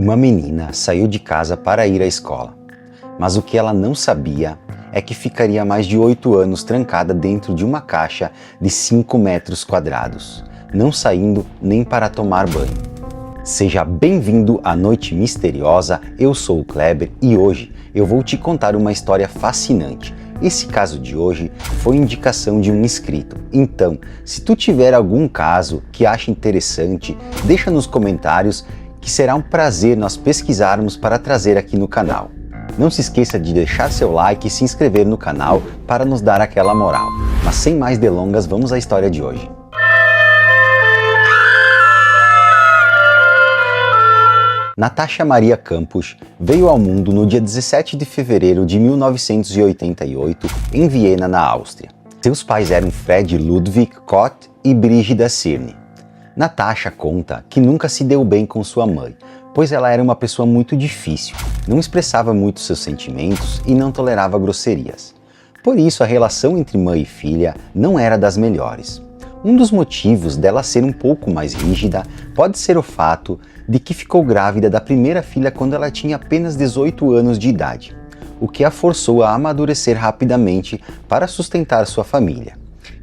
Uma menina saiu de casa para ir à escola, mas o que ela não sabia é que ficaria mais de 8 anos trancada dentro de uma caixa de 5 metros quadrados, não saindo nem para tomar banho. Seja bem-vindo à Noite Misteriosa, eu sou o Kleber e hoje eu vou te contar uma história fascinante. Esse caso de hoje foi indicação de um inscrito, então se tu tiver algum caso que acha interessante, deixa nos comentários que será um prazer nós pesquisarmos para trazer aqui no canal. Não se esqueça de deixar seu like e se inscrever no canal para nos dar aquela moral. Mas sem mais delongas, vamos à história de hoje. Natasha Maria Campos veio ao mundo no dia 17 de fevereiro de 1988 em Viena, na Áustria. Seus pais eram Fred Ludwig Koch e Brigida Sirne. Natasha conta que nunca se deu bem com sua mãe, pois ela era uma pessoa muito difícil, não expressava muito seus sentimentos e não tolerava grosserias. Por isso, a relação entre mãe e filha não era das melhores. Um dos motivos dela ser um pouco mais rígida pode ser o fato de que ficou grávida da primeira filha quando ela tinha apenas 18 anos de idade, o que a forçou a amadurecer rapidamente para sustentar sua família.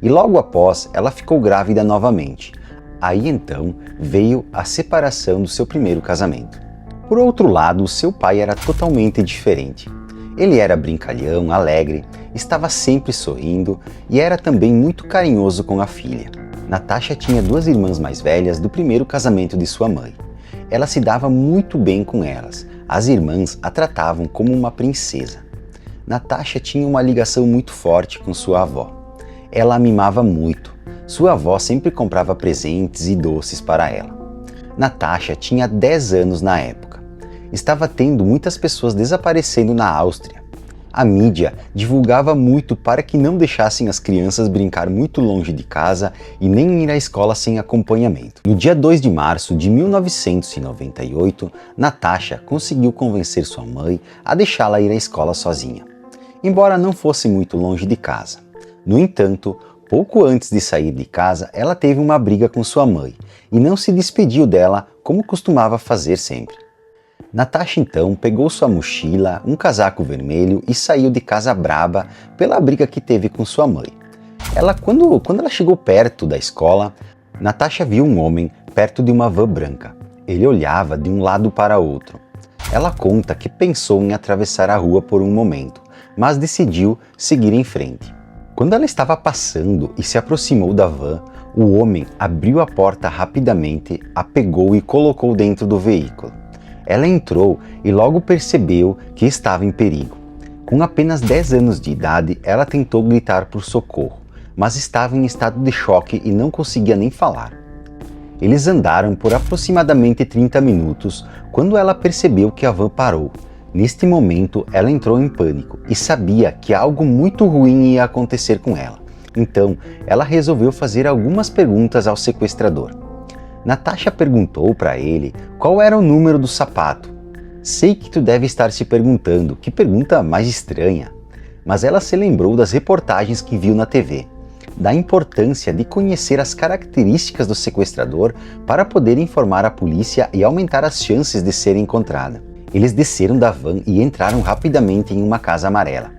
E logo após, ela ficou grávida novamente. Aí então veio a separação do seu primeiro casamento. Por outro lado, seu pai era totalmente diferente. Ele era brincalhão, alegre, estava sempre sorrindo e era também muito carinhoso com a filha. Natasha tinha 2 irmãs mais velhas do primeiro casamento de sua mãe. Ela se dava muito bem com elas. As irmãs a tratavam como uma princesa. Natasha tinha uma ligação muito forte com sua avó. Ela a mimava muito. Sua avó sempre comprava presentes e doces para ela. Natasha tinha 10 anos na época. Estava tendo muitas pessoas desaparecendo na Áustria. A mídia divulgava muito para que não deixassem as crianças brincar muito longe de casa e nem ir à escola sem acompanhamento. No dia 2 de março de 1998, Natasha conseguiu convencer sua mãe a deixá-la ir à escola sozinha, embora não fosse muito longe de casa. No entanto, pouco antes de sair de casa, ela teve uma briga com sua mãe e não se despediu dela como costumava fazer sempre. Natasha então pegou sua mochila, um casaco vermelho e saiu de casa braba pela briga que teve com sua mãe. Quando ela chegou perto da escola, Natasha viu um homem perto de uma van branca. Ele olhava de um lado para outro. Ela conta que pensou em atravessar a rua por um momento, mas decidiu seguir em frente. Quando ela estava passando e se aproximou da van, o homem abriu a porta rapidamente, a pegou e colocou dentro do veículo. Ela entrou e logo percebeu que estava em perigo. Com apenas 10 anos de idade, ela tentou gritar por socorro, mas estava em estado de choque e não conseguia nem falar. Eles andaram por aproximadamente 30 minutos quando ela percebeu que a van parou. Neste momento, ela entrou em pânico e sabia que algo muito ruim ia acontecer com ela. Então, ela resolveu fazer algumas perguntas ao sequestrador. Natasha perguntou para ele qual era o número do sapato. Sei que tu deve estar se perguntando, que pergunta mais estranha. Mas ela se lembrou das reportagens que viu na TV, da importância de conhecer as características do sequestrador para poder informar a polícia e aumentar as chances de ser encontrada. Eles desceram da van e entraram rapidamente em uma casa amarela.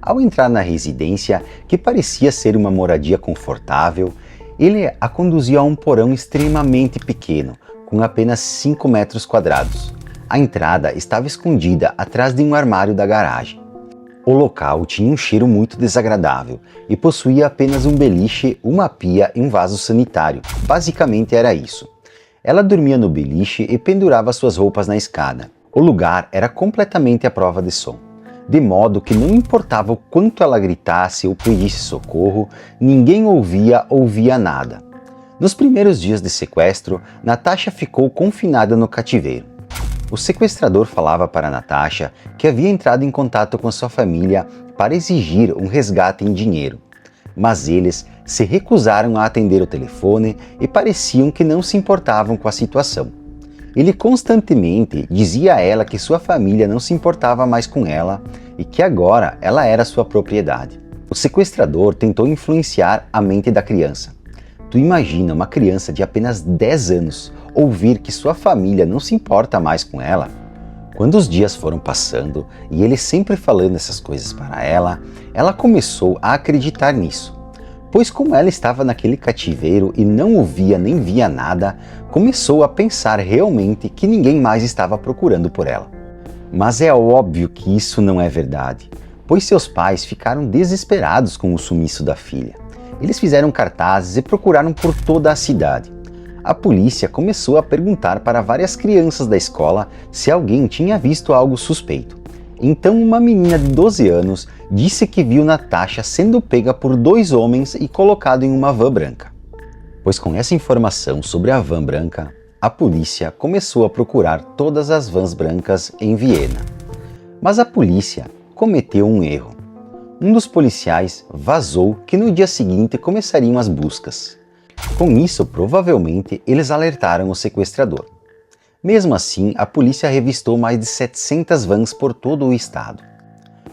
Ao entrar na residência, que parecia ser uma moradia confortável, ele a conduziu a um porão extremamente pequeno, com apenas 5 metros quadrados. A entrada estava escondida atrás de um armário da garagem. O local tinha um cheiro muito desagradável e possuía apenas um beliche, uma pia e um vaso sanitário. Basicamente era isso. Ela dormia no beliche e pendurava suas roupas na escada. O lugar era completamente à prova de som, de modo que não importava o quanto ela gritasse ou pedisse socorro, ninguém ouvia nada. Nos primeiros dias de sequestro, Natasha ficou confinada no cativeiro. O sequestrador falava para Natasha que havia entrado em contato com sua família para exigir um resgate em dinheiro, mas eles se recusaram a atender o telefone e pareciam que não se importavam com a situação. Ele constantemente dizia a ela que sua família não se importava mais com ela e que agora ela era sua propriedade. O sequestrador tentou influenciar a mente da criança. Tu imagina uma criança de apenas 10 anos ouvir que sua família não se importa mais com ela? Quando os dias foram passando e ele sempre falando essas coisas para ela, ela começou a acreditar nisso. Pois como ela estava naquele cativeiro e não ouvia nem via nada, começou a pensar realmente que ninguém mais estava procurando por ela. Mas é óbvio que isso não é verdade, pois seus pais ficaram desesperados com o sumiço da filha. Eles fizeram cartazes e procuraram por toda a cidade. A polícia começou a perguntar para várias crianças da escola se alguém tinha visto algo suspeito. Então uma menina de 12 anos disse que viu Natasha sendo pega por 2 homens e colocado em uma van branca. Pois com essa informação sobre a van branca, a polícia começou a procurar todas as vans brancas em Viena. Mas a polícia cometeu um erro. Um dos policiais vazou que no dia seguinte começariam as buscas. Com isso, provavelmente, eles alertaram o sequestrador. Mesmo assim, a polícia revistou mais de 700 vans por todo o estado.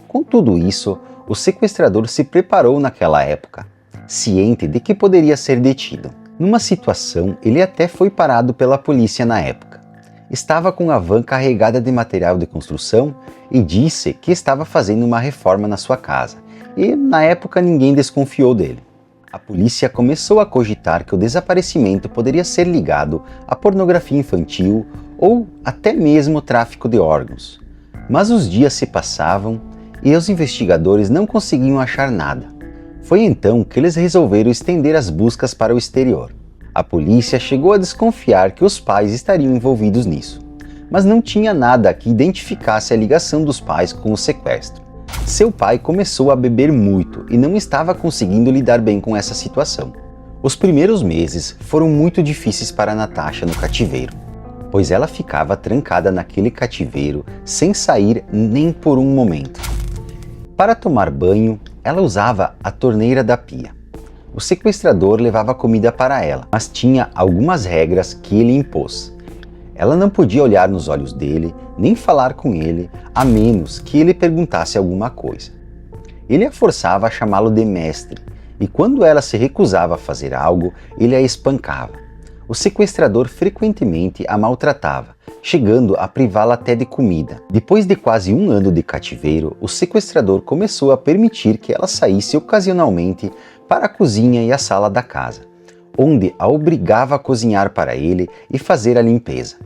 Com tudo isso, o sequestrador se preparou naquela época, ciente de que poderia ser detido. Numa situação, ele até foi parado pela polícia na época. Estava com a van carregada de material de construção e disse que estava fazendo uma reforma na sua casa, e na época ninguém desconfiou dele. A polícia começou a cogitar que o desaparecimento poderia ser ligado à pornografia infantil ou até mesmo tráfico de órgãos. Mas os dias se passavam e os investigadores não conseguiam achar nada. Foi então que eles resolveram estender as buscas para o exterior. A polícia chegou a desconfiar que os pais estariam envolvidos nisso, mas não tinha nada que identificasse a ligação dos pais com o sequestro. Seu pai começou a beber muito e não estava conseguindo lidar bem com essa situação. Os primeiros meses foram muito difíceis para Natasha no cativeiro, pois ela ficava trancada naquele cativeiro sem sair nem por um momento. Para tomar banho, ela usava a torneira da pia. O sequestrador levava comida para ela, mas tinha algumas regras que ele impôs. Ela não podia olhar nos olhos dele, nem falar com ele, a menos que ele perguntasse alguma coisa. Ele a forçava a chamá-lo de mestre, e quando ela se recusava a fazer algo, ele a espancava. O sequestrador frequentemente a maltratava, chegando a privá-la até de comida. Depois de quase 1 ano de cativeiro, o sequestrador começou a permitir que ela saísse ocasionalmente para a cozinha e a sala da casa, onde a obrigava a cozinhar para ele e fazer a limpeza.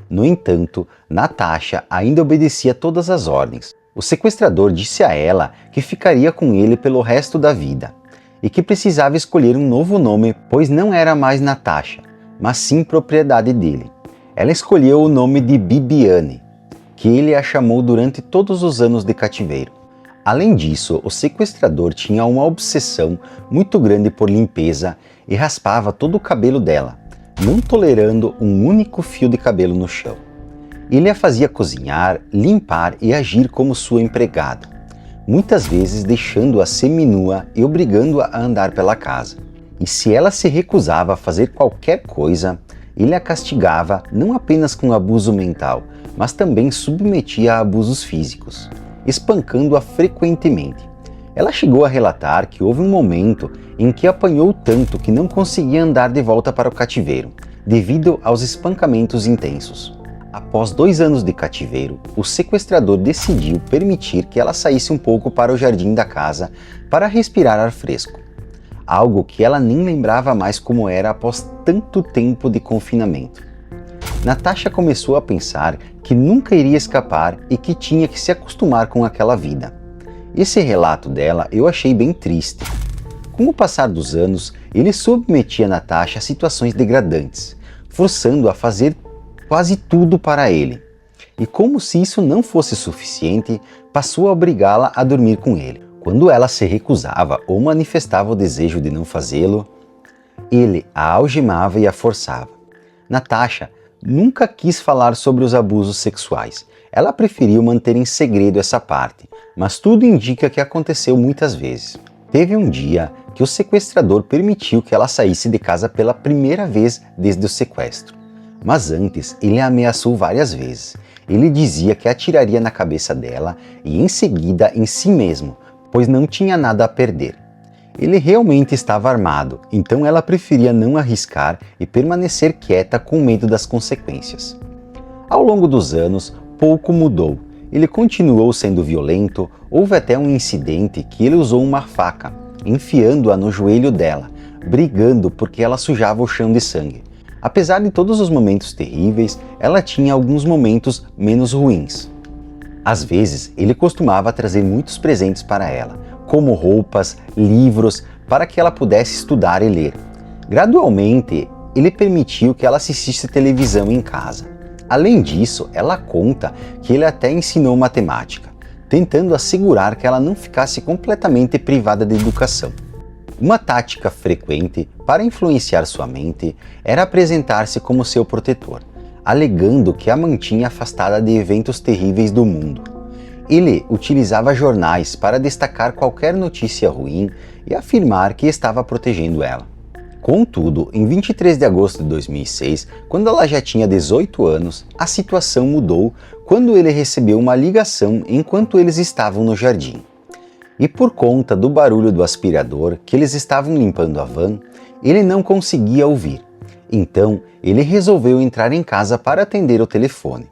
No entanto, Natasha ainda obedecia todas as ordens. O sequestrador disse a ela que ficaria com ele pelo resto da vida e que precisava escolher um novo nome, pois não era mais Natasha, mas sim propriedade dele. Ela escolheu o nome de Bibiane, que ele a chamou durante todos os anos de cativeiro. Além disso, o sequestrador tinha uma obsessão muito grande por limpeza e raspava todo o cabelo dela, não tolerando um único fio de cabelo no chão. Ele a fazia cozinhar, limpar e agir como sua empregada, muitas vezes deixando-a seminua e obrigando-a a andar pela casa. E se ela se recusava a fazer qualquer coisa, ele a castigava não apenas com abuso mental, mas também submetia a abusos físicos, espancando-a frequentemente. Ela chegou a relatar que houve um momento em que apanhou tanto que não conseguia andar de volta para o cativeiro, devido aos espancamentos intensos. Após 2 anos de cativeiro, o sequestrador decidiu permitir que ela saísse um pouco para o jardim da casa para respirar ar fresco, algo que ela nem lembrava mais como era após tanto tempo de confinamento. Natasha começou a pensar que nunca iria escapar e que tinha que se acostumar com aquela vida. Esse relato dela eu achei bem triste. Com o passar dos anos, ele submetia Natasha a situações degradantes, forçando-a a fazer quase tudo para ele. E como se isso não fosse suficiente, passou a obrigá-la a dormir com ele. Quando ela se recusava ou manifestava o desejo de não fazê-lo, ele a algemava e a forçava. Natasha nunca quis falar sobre os abusos sexuais. Ela preferiu manter em segredo essa parte, mas tudo indica que aconteceu muitas vezes. Teve um dia que o sequestrador permitiu que ela saísse de casa pela primeira vez desde o sequestro. Mas antes, ele a ameaçou várias vezes. Ele dizia que atiraria na cabeça dela e em seguida em si mesmo, pois não tinha nada a perder. Ele realmente estava armado, então ela preferia não arriscar e permanecer quieta com medo das consequências. Ao longo dos anos, pouco mudou. Ele continuou sendo violento, houve até um incidente que ele usou uma faca, enfiando-a no joelho dela, brigando porque ela sujava o chão de sangue. Apesar de todos os momentos terríveis, ela tinha alguns momentos menos ruins. Às vezes, ele costumava trazer muitos presentes para ela, como roupas, livros, para que ela pudesse estudar e ler. Gradualmente, ele permitiu que ela assistisse televisão em casa. Além disso, ela conta que ele até ensinou matemática, tentando assegurar que ela não ficasse completamente privada de educação. Uma tática frequente para influenciar sua mente era apresentar-se como seu protetor, alegando que a mantinha afastada de eventos terríveis do mundo. Ele utilizava jornais para destacar qualquer notícia ruim e afirmar que estava protegendo ela. Contudo, em 23 de agosto de 2006, quando ela já tinha 18 anos, a situação mudou quando ele recebeu uma ligação enquanto eles estavam no jardim. E por conta do barulho do aspirador que eles estavam limpando a van, ele não conseguia ouvir. Então, ele resolveu entrar em casa para atender o telefone.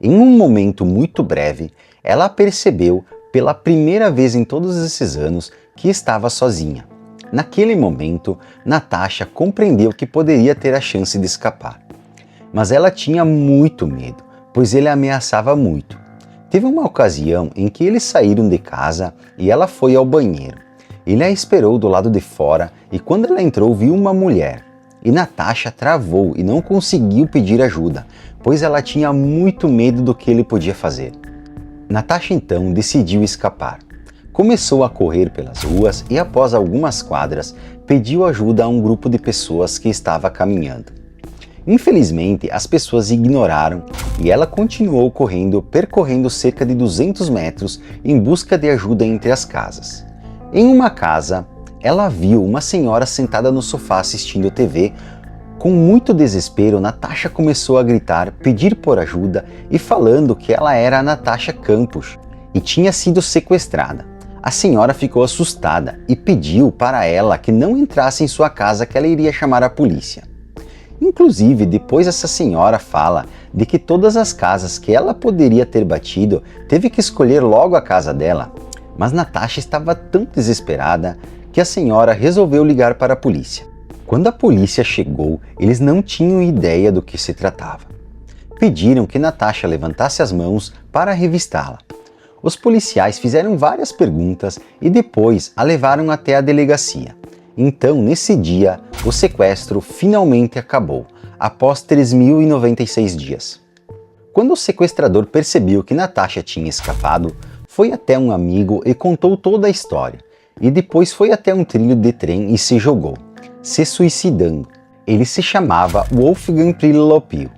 Em um momento muito breve, ela percebeu, pela primeira vez em todos esses anos, que estava sozinha. Naquele momento, Natasha compreendeu que poderia ter a chance de escapar. Mas ela tinha muito medo, pois ele a ameaçava muito. Teve uma ocasião em que eles saíram de casa e ela foi ao banheiro. Ele a esperou do lado de fora e quando ela entrou viu uma mulher. E Natasha travou e não conseguiu pedir ajuda, pois ela tinha muito medo do que ele podia fazer. Natasha então decidiu escapar. Começou a correr pelas ruas e após algumas quadras, pediu ajuda a um grupo de pessoas que estava caminhando. Infelizmente, as pessoas ignoraram e ela continuou correndo, percorrendo cerca de 200 metros em busca de ajuda entre as casas. Em uma casa, ela viu uma senhora sentada no sofá assistindo TV. Com muito desespero, Natasha começou a gritar, pedir por ajuda e falando que ela era a Natasha Campos e tinha sido sequestrada. A senhora ficou assustada e pediu para ela que não entrasse em sua casa, que ela iria chamar a polícia. Inclusive, depois essa senhora fala de que todas as casas que ela poderia ter batido, teve que escolher logo a casa dela. Mas Natasha estava tão desesperada que a senhora resolveu ligar para a polícia. Quando a polícia chegou, eles não tinham ideia do que se tratava. Pediram que Natasha levantasse as mãos para revistá-la. Os policiais fizeram várias perguntas e depois a levaram até a delegacia. Então, nesse dia, o sequestro finalmente acabou, após 3.096 dias. Quando o sequestrador percebeu que Natasha tinha escapado, foi até um amigo e contou toda a história, e depois foi até um trilho de trem e se jogou, se suicidando. Ele se chamava Wolfgang Prilopil.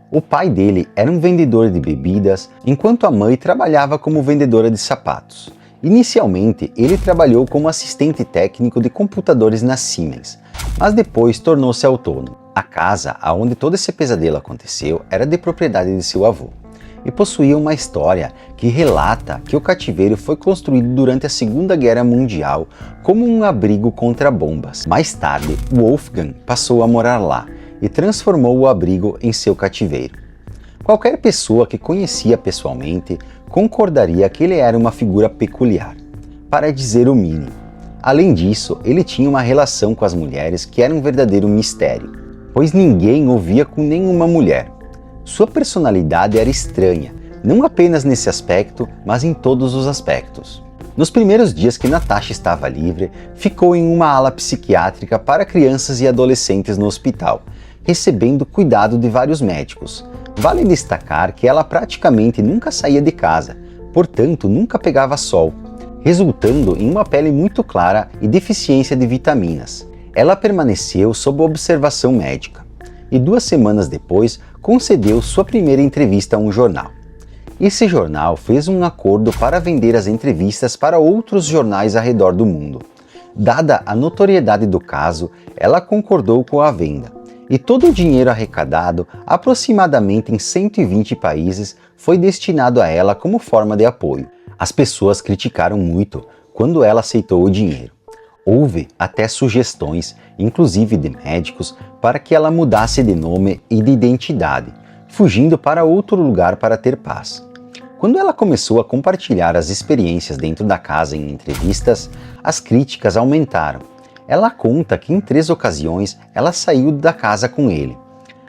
O pai dele era um vendedor de bebidas, enquanto a mãe trabalhava como vendedora de sapatos. Inicialmente, ele trabalhou como assistente técnico de computadores na Siemens, mas depois tornou-se autônomo. A casa onde todo esse pesadelo aconteceu era de propriedade de seu avô e possuía uma história que relata que o cativeiro foi construído durante a Segunda Guerra Mundial como um abrigo contra bombas. Mais tarde, Wolfgang passou a morar lá e transformou o abrigo em seu cativeiro. Qualquer pessoa que conhecia pessoalmente concordaria que ele era uma figura peculiar, para dizer o mínimo. Além disso, ele tinha uma relação com as mulheres que era um verdadeiro mistério, pois ninguém o via com nenhuma mulher. Sua personalidade era estranha, não apenas nesse aspecto, mas em todos os aspectos. Nos primeiros dias que Natasha estava livre, ficou em uma ala psiquiátrica para crianças e adolescentes no hospital, recebendo cuidado de vários médicos. Vale destacar que ela praticamente nunca saía de casa, portanto nunca pegava sol, resultando em uma pele muito clara e deficiência de vitaminas. Ela permaneceu sob observação médica e 2 semanas depois concedeu sua primeira entrevista a um jornal. Esse jornal fez um acordo para vender as entrevistas para outros jornais ao redor do mundo. Dada a notoriedade do caso, ela concordou com a venda. E todo o dinheiro arrecadado, aproximadamente em 120 países, foi destinado a ela como forma de apoio. As pessoas criticaram muito quando ela aceitou o dinheiro. Houve até sugestões, inclusive de médicos, para que ela mudasse de nome e de identidade, fugindo para outro lugar para ter paz. Quando ela começou a compartilhar as experiências dentro da casa em entrevistas, as críticas aumentaram. Ela conta que em 3 ocasiões ela saiu da casa com ele.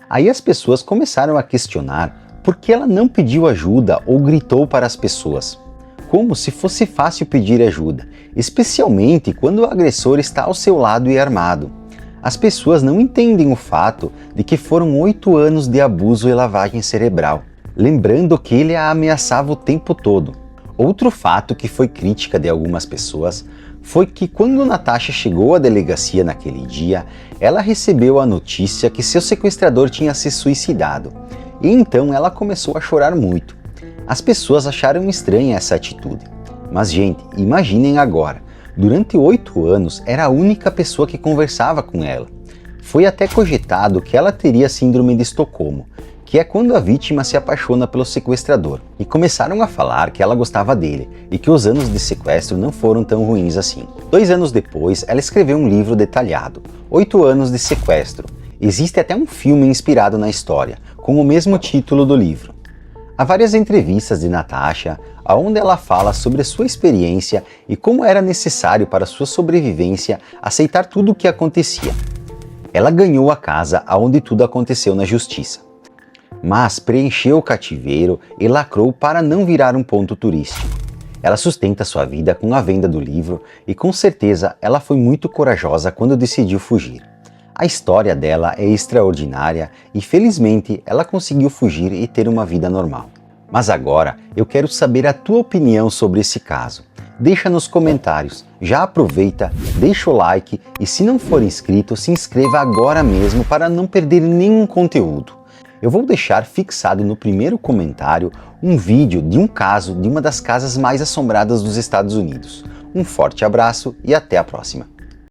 Aí as pessoas começaram a questionar por que ela não pediu ajuda ou gritou para as pessoas. Como se fosse fácil pedir ajuda, especialmente quando o agressor está ao seu lado e armado. As pessoas não entendem o fato de que foram 8 anos de abuso e lavagem cerebral, lembrando que ele a ameaçava o tempo todo. Outro fato que foi crítica de algumas pessoas foi que quando Natasha chegou à delegacia naquele dia, ela recebeu a notícia que seu sequestrador tinha se suicidado, e então ela começou a chorar muito. As pessoas acharam estranha essa atitude. Mas, gente, imaginem agora, durante 8 anos era a única pessoa que conversava com ela. Foi até cogitado que ela teria síndrome de Estocolmo, que é quando a vítima se apaixona pelo sequestrador, e começaram a falar que ela gostava dele e que os anos de sequestro não foram tão ruins assim. 2 anos depois, ela escreveu um livro detalhado, 8 anos de sequestro. Existe até um filme inspirado na história, com o mesmo título do livro. Há várias entrevistas de Natasha, onde ela fala sobre a sua experiência e como era necessário para sua sobrevivência aceitar tudo o que acontecia. Ela ganhou a casa onde tudo aconteceu na justiça, mas preencheu o cativeiro e lacrou para não virar um ponto turístico. Ela sustenta sua vida com a venda do livro e com certeza ela foi muito corajosa quando decidiu fugir. A história dela é extraordinária e felizmente ela conseguiu fugir e ter uma vida normal. Mas agora eu quero saber a tua opinião sobre esse caso. Deixa nos comentários, já aproveita, deixa o like e se não for inscrito, se inscreva agora mesmo para não perder nenhum conteúdo. Eu vou deixar fixado no primeiro comentário um vídeo de um caso de uma das casas mais assombradas dos Estados Unidos. Um forte abraço e até a próxima!